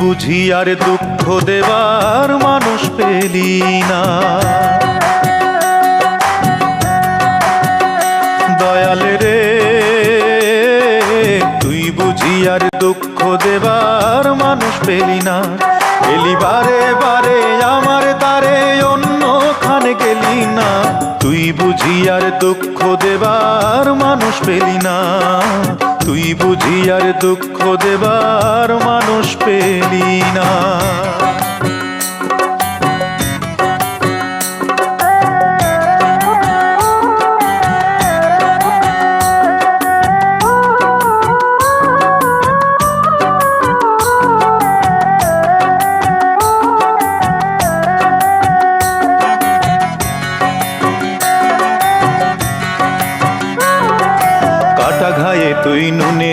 বুঝি আর দুঃখ দেবার মানুষ পেলি না। দয়াল রে তুই বুঝি আর দুঃখ দেবার মানুষ পেলি না। এলি বারে বারে আমার তারে অন্যখানে গেলি না। তুই বুঝি আর দুঃখ দেবার মানুষ পেলি না। তুই বুঝি আর দুঃখ দেবার মানুষ পেলি না।